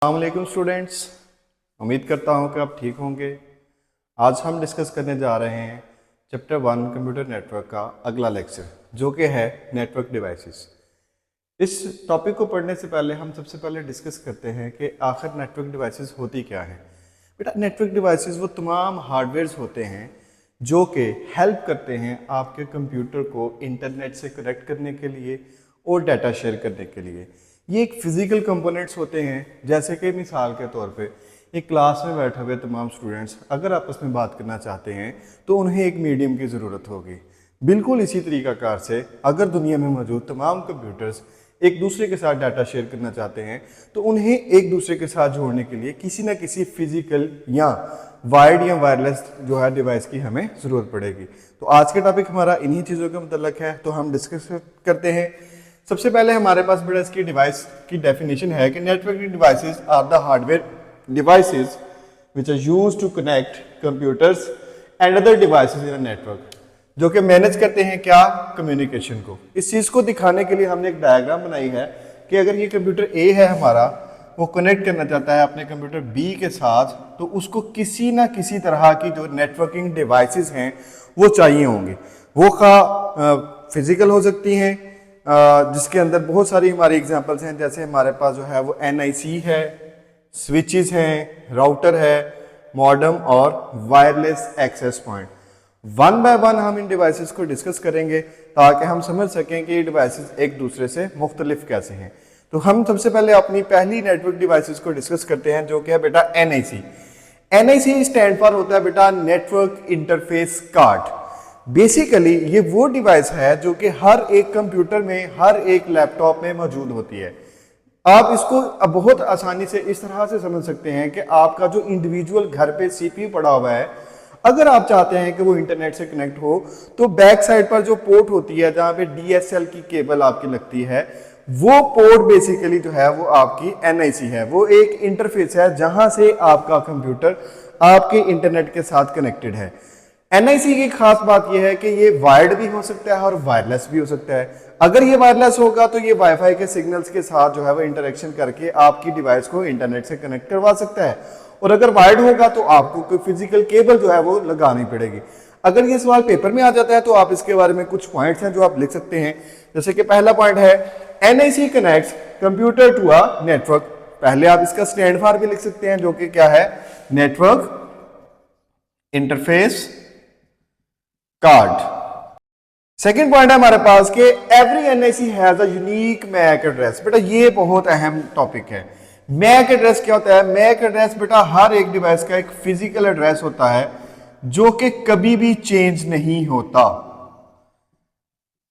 अस्सलामुअलैकुम स्टूडेंट्स, उम्मीद करता हूँ कि आप ठीक होंगे। आज हम डिस्कस करने जा रहे हैं चैप्टर 1 कंप्यूटर नेटवर्क का अगला लेक्चर, जो कि है नेटवर्क डिवाइसेस। इस टॉपिक को पढ़ने से पहले हम सबसे पहले डिस्कस करते हैं कि आखिर नेटवर्क डिवाइसेस होती क्या है। बेटा, नेटवर्क डिवाइसेस वो तमाम हार्डवेयर्स होते हैं जो कि हेल्प करते हैं आपके कंप्यूटर को इंटरनेट से कनेक्ट करने के लिए और डाटा शेयर करने के लिए। ये एक फिजिकल कंपोनेंट्स होते हैं, जैसे कि मिसाल के तौर पे एक क्लास में बैठे हुए तमाम स्टूडेंट्स अगर आपस में बात करना चाहते हैं तो उन्हें एक मीडियम की ज़रूरत होगी। बिल्कुल इसी तरीकाकार से अगर दुनिया में मौजूद तमाम कंप्यूटर्स एक दूसरे के साथ डाटा शेयर करना चाहते हैं तो उन्हें एक दूसरे के साथ जोड़ने के लिए किसी ना किसी फिजिकल या वायर्ड या वायरलेस जो है डिवाइस की हमें ज़रूरत पड़ेगी। तो आज का टॉपिक हमारा इन्हीं चीज़ों के मुतल्लक है, तो हम डिस्कस करते हैं। सबसे पहले हमारे पास बेटा इसकी डिवाइस की डेफिनेशन है कि networking devices are the hardware devices which are used to connect computers and other devices in a network, जो कि मैनेज करते हैं क्या, कम्युनिकेशन को। इस चीज़ को दिखाने के लिए हमने एक डायग्राम बनाई है कि अगर ये कंप्यूटर ए है हमारा, वो कनेक्ट करना चाहता है अपने कंप्यूटर बी के साथ, तो उसको किसी ना किसी तरह की जो नेटवर्किंग डिवाइसेस हैं वो चाहिए होंगी। वो फिजिकल हो सकती हैं, जिसके अंदर बहुत सारी हमारी एग्जांपल्स हैं, जैसे हमारे पास जो है वो NIC है, स्विचेस हैं, राउटर है, मॉडेम और wireless access point. One by one हम इन डिवाइसेस को डिस्कस करेंगे ताकि हम समझ सकें कि ये डिवाइसेस एक दूसरे से मुख्तलिफ कैसे हैं। तो हम सबसे पहले अपनी पहली नेटवर्क डिवाइसेस को डिस्कस करते हैं, जो कि है बेटा NIC। NIC स्टैंड फॉर होता है बेटा नेटवर्क इंटरफेस कार्ड। बेसिकली ये वो डिवाइस है जो कि हर एक कंप्यूटर में, हर एक लैपटॉप में मौजूद होती है। आप इसको अब बहुत आसानी से इस तरह से समझ सकते हैं कि आपका जो इंडिविजुअल घर पे CPU पड़ा हुआ है, अगर आप चाहते हैं कि वो इंटरनेट से कनेक्ट हो तो बैक साइड पर जो पोर्ट होती है जहां पे DSL की केबल आपकी लगती है, वो पोर्ट बेसिकली जो है वो आपकी NIC है। वो एक इंटरफेस है जहां से आपका कंप्यूटर आपके इंटरनेट के साथ कनेक्टेड है। NIC की खास बात यह है कि ये वायर्ड भी हो सकता है और वायरलेस भी हो सकता है। अगर ये वायरलेस होगा तो ये वाईफाई के सिग्नल्स के साथ जो है वो इंटरेक्शन करके आपकी डिवाइस को इंटरनेट से कनेक्ट करवा सकता है, और अगर वायर्ड होगा तो आपको कोई फिजिकल केबल जो है वो लगानी पड़ेगी। अगर ये सवाल पेपर में आ जाता है तो आप इसके बारे में कुछ पॉइंट्स हैं जो आप लिख सकते हैं। जैसे कि पहला पॉइंट है NIC connects computer to a network. पहले आप इसका स्टैंड फॉर भी लिख सकते हैं, जो कि क्या है, network interface card. Second point है हमारे पास कि every NIC has a unique MAC address. बेटा ये बहुत अहम टॉपिक है। मैक एड्रेस क्या होता है? मैक एड्रेस बेटा हर एक डिवाइस का एक फिजिकल एड्रेस होता है जो कि कभी भी चेंज नहीं होता।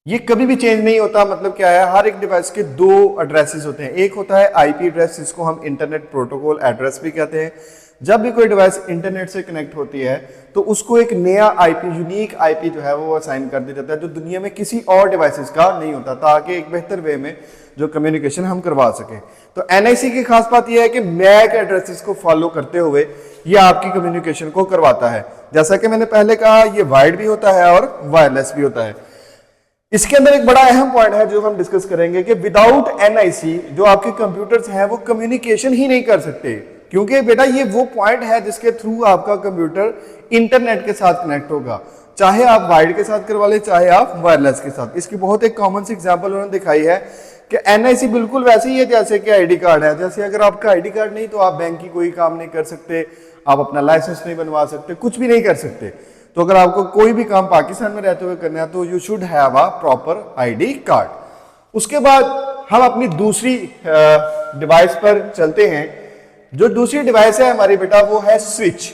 ये कभी भी चेंज नहीं होता मतलब क्या है, हर एक डिवाइस के दो एड्रेसेस होते हैं। एक होता है IP एड्रेस, जिसको हम इंटरनेट प्रोटोकॉल एड्रेस भी कहते हैं। जब भी कोई डिवाइस इंटरनेट से कनेक्ट होती है तो उसको एक नया IP, यूनिक IP जो है वो असाइन कर दिया जाता है, जो दुनिया में किसी और डिवाइसेस का नहीं होता, ताकि एक बेहतर वे में जो कम्युनिकेशन हम करवा सकें। तो NIC की खास बात यह है कि मैक एड्रेसेस को फॉलो करते हुए ये आपकी कम्युनिकेशन को करवाता है। जैसा कि मैंने पहले कहा, ये वायर्ड भी होता है और वायरलेस भी होता है। इसके अंदर एक बड़ा अहम पॉइंट है जो हम डिस्कस करेंगे कि विदाउट NIC जो आपके कंप्यूटर्स हैं वो कम्युनिकेशन ही नहीं कर सकते, क्योंकि बेटा ये वो पॉइंट है जिसके थ्रू आपका कंप्यूटर इंटरनेट के साथ कनेक्ट होगा, चाहे आप वायर्ड के साथ करवा लें चाहे आप वायरलेस के साथ। इसकी बहुत एक कॉमन सी एग्जांपल उन्होंने दिखाई है कि NIC बिल्कुल वैसे ही है जैसे कि ID कार्ड है। जैसे अगर आपका ID कार्ड नहीं तो आप बैंक की कोई काम नहीं कर सकते, आप अपना लाइसेंस नहीं बनवा सकते, कुछ भी नहीं कर सकते। तो अगर आपको कोई भी काम पाकिस्तान में रहते हुए करना है तो you should have a proper ID card. उसके बाद हम अपनी दूसरी डिवाइस पर चलते हैं। जो दूसरी डिवाइस है हमारी बेटा वो है स्विच।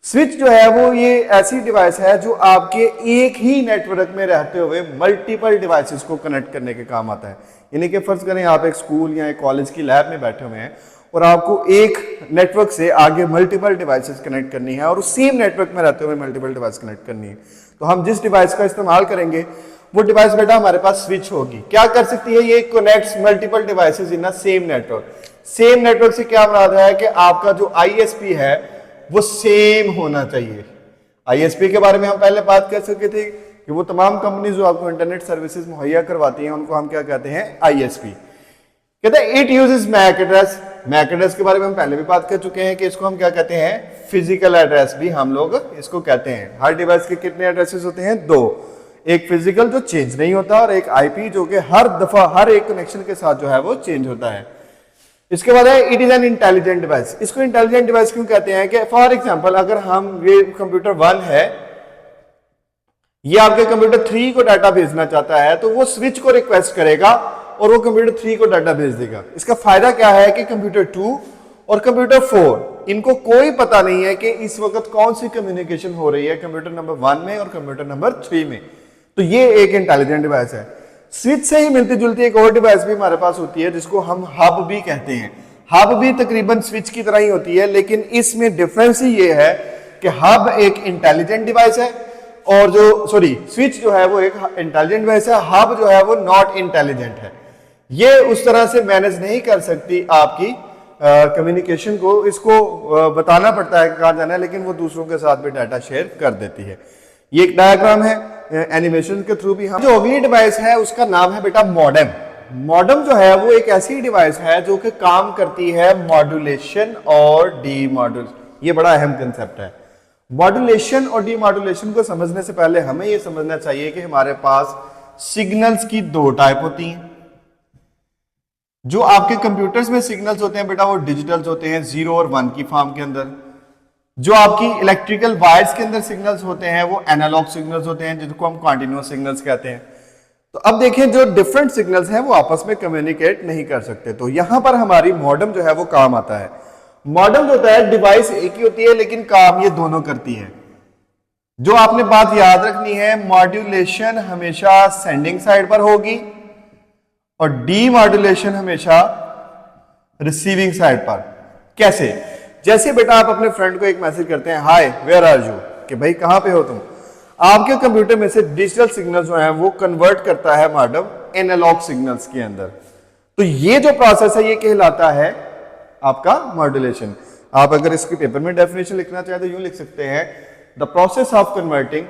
स्विच जो है वो ये ऐसी डिवाइस है जो आपके एक ही नेटवर्क में रहते हुए मल्टीपल डिवाइसेस को कनेक्ट करने के काम आता है। यानी कि फर्ज करें आप एक स्कूल या एक कॉलेज की लैब में बैठे हुए हैं और आपको एक नेटवर्क से आगे मल्टीपल डिवाइसेस कनेक्ट करनी है और उस सेम नेटवर्क में रहते हुए मल्टीपल डिवाइस कनेक्ट करनी है। तो हम जिस डिवाइस का इस्तेमाल करेंगे वो डिवाइस बेटा हमारे पास स्विच होगी। क्या कर सकती है ये? Connects multiple devices in a same network. Same network से क्या मुराद है कि आपका जो ISP है वो सेम होना चाहिए। ISP के बारे में हम पहले बात कर चुके थे कि वो तमाम कंपनी जो आपको इंटरनेट सर्विसेज मुहैया करवाती हैं उनको हम क्या कहते हैं? ISP। कहते हैं it uses MAC address MAC address के बारे में हम पहले भी बात कर चुके हैं कि इसको हम क्या कहते हैं, फिजिकल एड्रेस भी हम लोग इसको कहते हैं। हर डिवाइस के कितने एड्रेसेस होते हैं, 2, एक फिजिकल जो चेंज नहीं होता और एक आईपी जो कि हर दफा हर एक कनेक्शन के साथ जो है वो चेंज होता है। इसके बाद है it is an intelligent device. इसको इंटेलिजेंट डिवाइस क्यों कहते हैं कि फॉर एग्जांपल अगर हम ये कंप्यूटर 1 है, ये आपके कंप्यूटर 3 को डाटा भेजना चाहता है तो वो स्विच को रिक्वेस्ट करेगा और वो कंप्यूटर 3 को डाटा भेज देगा। इसका फायदा क्या है कि कंप्यूटर 2 और कंप्यूटर 4 इनको कोई पता नहीं है कि इस वक्त कौन सी कम्युनिकेशन हो रही है कंप्यूटर नंबर 1 में और कंप्यूटर नंबर 3 में। तो ये एक इंटेलिजेंट डिवाइस है। स्विच से ही मिलती जुलती एक और डिवाइस भी हमारे पास होती है जिसको हम हब भी कहते हैं। हब भी तकरीबन स्विच की तरह ही होती है, लेकिन इसमें डिफरेंस ही ये है कि हब एक इंटेलिजेंट डिवाइस है और जो स्विच जो है वो एक इंटेलिजेंट डिवाइस है, हब जो है वो नॉट इंटेलिजेंट है। ये उस तरह से मैनेज नहीं कर सकती आपकी कम्युनिकेशन को, इसको बताना पड़ता है कहाँ जाना है, लेकिन वो दूसरों के साथ भी डाटा शेयर कर देती है। ये एक डायग्राम है एनिमेशन के थ्रू भी। हम जो अगली डिवाइस है उसका नाम है बेटा मॉडेम। मॉडेम जो है वो एक ऐसी डिवाइस है जो कि काम करती है मॉड्यूलेशन और डीमॉड्यूलेशन। ये बड़ा अहम कंसेप्ट है। मॉड्यूलेशन और डीमॉड्यूलेशन को समझने से पहले हमें ये समझना चाहिए कि हमारे पास सिग्नल्स की 2 टाइप होती हैं। जो आपके कंप्यूटर्स में सिग्नल्स होते हैं बेटा वो डिजिटल्स होते हैं 0 और 1 की फॉर्म के अंदर। जो आपकी इलेक्ट्रिकल वायर्स के अंदर सिग्नल्स होते हैं वो एनालॉग सिग्नल्स होते हैं जिनको हम कॉन्टिन्यूअस सिग्नल्स कहते हैं। तो अब देखें जो डिफरेंट सिग्नल्स हैं वो आपस में कम्युनिकेट नहीं कर सकते, तो यहां पर हमारी मॉडेम जो है वो काम आता है। मॉडेम जो होता है डिवाइस एक ही होती है लेकिन काम ये दोनों करती है। जो आपने बात याद रखनी है, मॉड्यूलेशन हमेशा सेंडिंग साइड पर होगी और डीमॉड्यूलेशन हमेशा रिसीविंग साइड पर। कैसे? जैसे बेटा आप अपने फ्रेंड को एक मैसेज करते हैं, हाय वेयर आर यू, कि भाई कहां पे हो तुम। आपके कंप्यूटर में से डिजिटल सिग्नल जो है वो कन्वर्ट करता है मॉडेम एनालॉग सिग्नल्स के अंदर। तो ये जो प्रोसेस है ये कहलाता है आपका मॉड्यूलेशन। आप अगर इसके पेपर में डेफिनेशन लिखना चाहे तो यूं लिख सकते हैं, the process of converting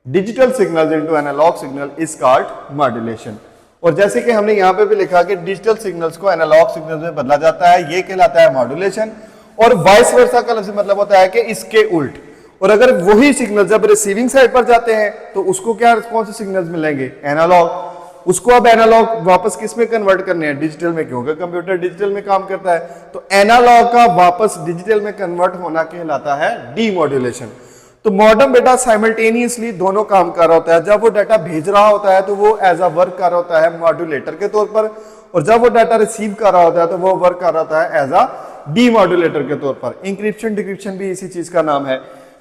digital signals into analog signal is called modulation. और जैसे कि हमने यहां पे भी लिखा कि डिजिटल सिग्नल्स को एनालॉग सिग्नल्स में बदला जाता है, ये कहलाता है मॉड्यूलेशन। और वाइस वर्सा का मतलब होता है कि इसके उल्ट। और अगर वही सिग्नल जब रिसीविंग साइड पर जाते हैं तो उसको क्या कौन से सिग्नल्स मिलेंगे, एनालॉग। उसको अब एनालॉग वापस किस में कन्वर्ट करने हैं, डिजिटल में, क्योंकि कंप्यूटर डिजिटल में काम करता है। तो एनालॉग का वापस डिजिटल में कन्वर्ट होना कहलाता है डीमॉड्यूलेशन। तो मॉडेम बेटा साइमल्टेनियसली दोनों काम कर रहा होता है। जब वो डाटा भेज रहा होता है तो वो एज अ वर्क कर रहा होता है मॉड्यूलेटर के तौर पर, और जब वो डाटा रिसीव कर रहा होता है तो वो वर्क कर रहा होता है एज अ डीमॉड्यूलेटर के तौर पर। इंक्रिप्शन डिक्रिप्शन भी इसी चीज का नाम है।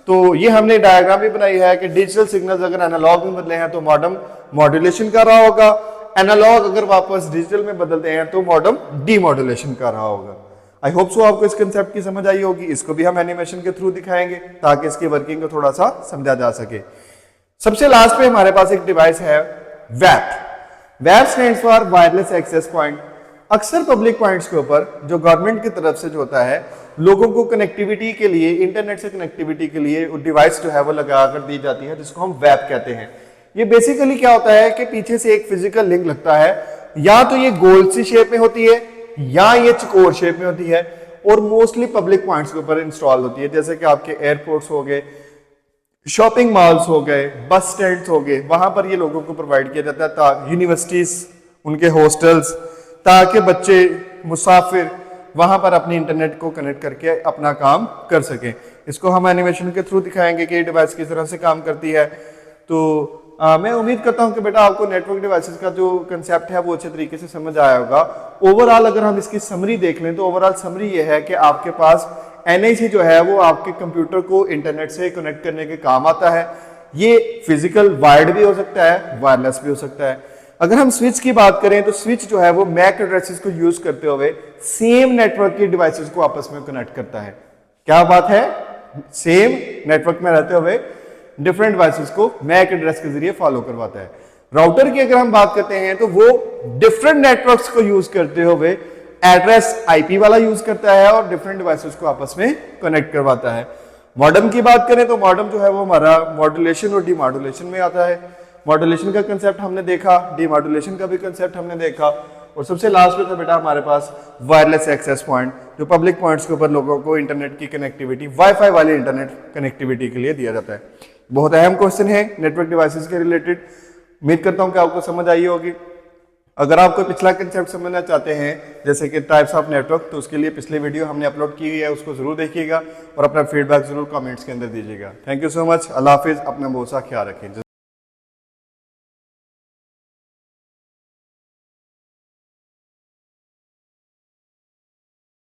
तो ये हमने डायग्राम भी बनाई है कि डिजिटल सिग्नल्स अगर एनालॉग में बदले हैं तो मॉडेम मॉड्यूलेशन कर रहा होगा, एनालॉग अगर वापस डिजिटल में बदलते हैं तो मॉडेम डीमॉड्यूलेशन कर रहा होगा। आई होप सो आपको इस कंसेप्ट की समझ आई होगी। इसको भी हम एनिमेशन के थ्रू दिखाएंगे ताकि इसकी वर्किंग को थोड़ा सा समझा जा सके। सबसे लास्ट पे हमारे पास एक डिवाइस है वैप। वैप stands for wireless access point. अक्सर पब्लिक पॉइंट्स के ऊपर जो गवर्नमेंट की तरफ से जो होता है लोगों को कनेक्टिविटी के लिए, इंटरनेट से कनेक्टिविटी के लिए डिवाइस जो है वो लगा कर दी जाती है जिसको हम वैप कहते हैं। ये बेसिकली क्या होता है कि पीछे से एक फिजिकल लिंक लगता है, या तो ये गोल सी शेप में होती है या ये चकोर शेप में होती है, और मोस्टली पब्लिक पॉइंट्स के ऊपर इंस्टॉल होती है। जैसे कि आपके एयरपोर्ट्स हो गए, शॉपिंग मॉल्स हो गए, बस स्टैंड्स हो गए, वहां पर ये लोगों को प्रोवाइड किया जाता है, ताकि यूनिवर्सिटीज, उनके हॉस्टल्स, ताकि बच्चे मुसाफिर वहां पर अपनी इंटरनेट को कनेक्ट करके अपना काम कर सकें। इसको हम एनिमेशन के थ्रू दिखाएंगे कि ये डिवाइस किस तरह से काम करती है। तो मैं उम्मीद करता हूं कि बेटा आपको नेटवर्क डिवाइसेस का जो कंसेप्ट है वो अच्छे तरीके से समझ आया होगा। ओवरऑल अगर हम इसकी समरी देख लें तो ओवरऑल समरी ये है कि आपके पास NIC जो है वो आपके कंप्यूटर को इंटरनेट से कनेक्ट करने के काम आता है। ये फिजिकल वायर्ड भी हो सकता है, वायरलेस भी हो सकता है। अगर हम स्विच की बात करें तो स्विच जो है वो मैक एड्रेसेस को यूज करते हुए सेम नेटवर्क की डिवाइसेस को आपस में कनेक्ट करता है। क्या बात है, सेम नेटवर्क में रहते हुए डिफरेंट डिवाइसेस को मैक एड्रेस के जरिए फॉलो करवाता है। राउटर की अगर हम बात करते हैं तो वो डिफरेंट नेटवर्क्स को यूज करते हुए एड्रेस IP वाला यूज करता है और डिफरेंट डिवाइसेस को आपस में कनेक्ट करवाता है। मॉडेम की बात करें तो मॉडेम जो है वो हमारा मॉड्यूलेशन और डीमॉड्यूलेशन में आता है। मॉड्यूलेशन का कंसेप्ट हमने देखा, डीमॉड्यूलेशन का भी कंसेप्ट हमने देखा। और सबसे लास्ट में था बेटा हमारे पास वायरलेस एक्सेस पॉइंट, जो पब्लिक पॉइंट्स के ऊपर लोगों को इंटरनेट की कनेक्टिविटी, वाईफाई वाली इंटरनेट कनेक्टिविटी के लिए दिया जाता है। बहुत अहम क्वेश्चन है नेटवर्क डिवाइसेस के रिलेटेड। उम्मीद करता हूं कि आपको समझ आई होगी। अगर आप कोई पिछला कंसेप्ट समझना चाहते हैं जैसे कि टाइप्स ऑफ नेटवर्क, तो उसके लिए पिछले वीडियो हमने अपलोड की हुई है, उसको जरूर देखिएगा और अपना फीडबैक जरूर कमेंट्स के अंदर दीजिएगा। Thank you so much. अल्लाह हाफिज। अपना बहुत सा ख्याल रखें।